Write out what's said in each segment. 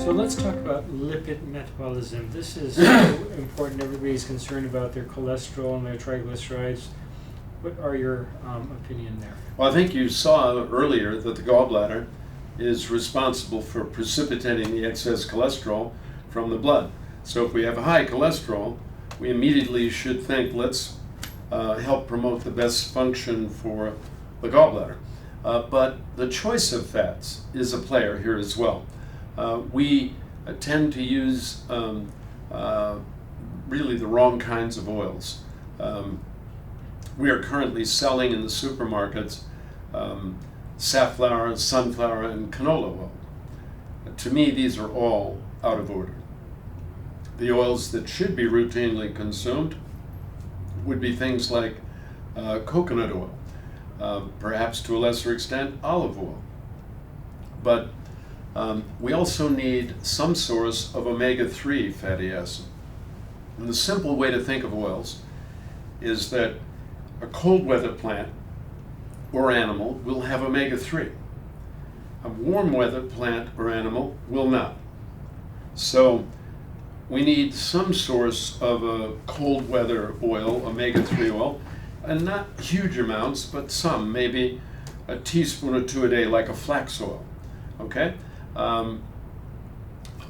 So let's talk about lipid metabolism. This is so important. Everybody's concerned about their cholesterol and their triglycerides. What are your opinion there? Well, I think you saw earlier that the gallbladder is responsible for precipitating the excess cholesterol from the blood. So if we have high cholesterol, we immediately should think, let's help promote the best function for the gallbladder. But the choice of fats is a player here as well. We tend to use really the wrong kinds of oils. We are currently selling in the supermarkets safflower, sunflower, and canola oil. To me, these are all out of order. The oils that should be routinely consumed would be things like coconut oil, perhaps to a lesser extent olive oil. But we also need some source of omega-3 fatty acid. And the simple way to think of oils is that a cold weather plant or animal will have omega-3. A warm weather plant or animal will not. So we need some source of a cold weather oil, omega-3 oil, and not huge amounts, but some, maybe a teaspoon or two a day, like a flax oil. Okay?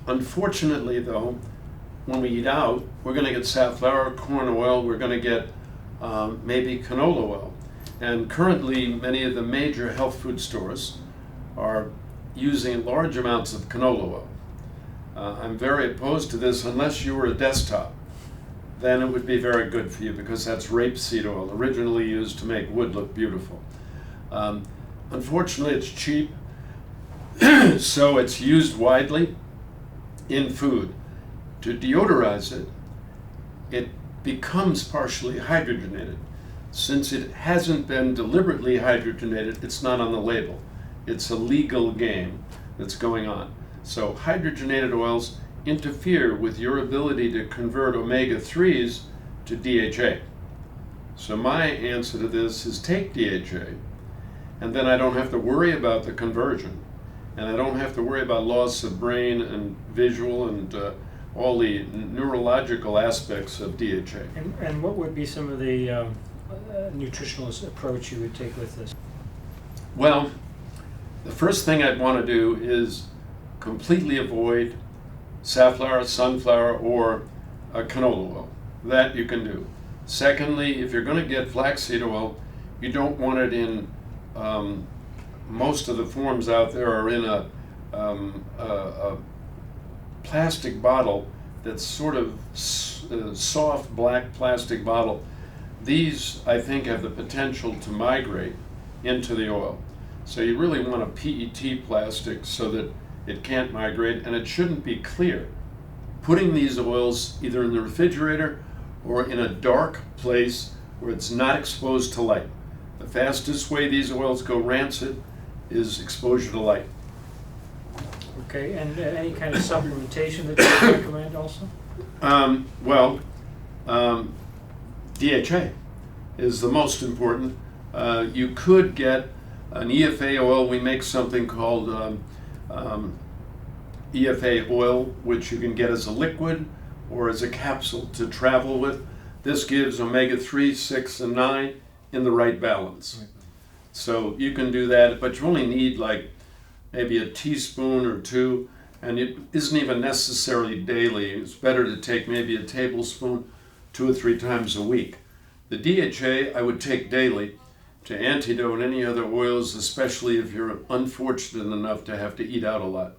Unfortunately, though, when we eat out, we're going to get safflower, corn oil, we're going to get maybe canola oil. And currently, many of the major health food stores are using large amounts of canola oil. I'm very opposed to this unless you were a desktop. Then it would be very good for you because that's rapeseed oil, originally used to make wood look beautiful. Unfortunately, it's cheap, so it's used widely in food. To deodorize it, it becomes partially hydrogenated. Since it hasn't been deliberately hydrogenated, it's not on the label. It's a legal game that's going on. So hydrogenated oils interfere with your ability to convert omega-3s to DHA. So my answer to this is take DHA, and then I don't have to worry about the conversion, and I don't have to worry about loss of brain and visual and all the neurological aspects of DHA. And what would be some of the nutritionalist approach you would take with this? Well, the first thing I'd want to do is completely avoid safflower, sunflower, or canola oil. That you can do. Secondly, if you're going to get flaxseed oil, you don't want it in, most of the forms out there are in a plastic bottle that's sort of soft black plastic bottle. These, I think, have the potential to migrate into the oil. So you really want a PET plastic so that it can't migrate, and it shouldn't be clear. Putting these oils either in the refrigerator or in a dark place where it's not exposed to light. The fastest way these oils go rancid is exposure to light. Okay, and any kind of supplementation that you recommend also? DHA is the most important. You could get an EFA oil. We make something called EFA oil, which you can get as a liquid or as a capsule to travel with. This gives omega-3, 6, and 9 in the right balance. So you can do that, but you only need like maybe a teaspoon or two, and it isn't even necessarily daily. It's better to take maybe a tablespoon 2 or 3 times a week. The DHA I would take daily to antidote any other oils, especially if you're unfortunate enough to have to eat out a lot.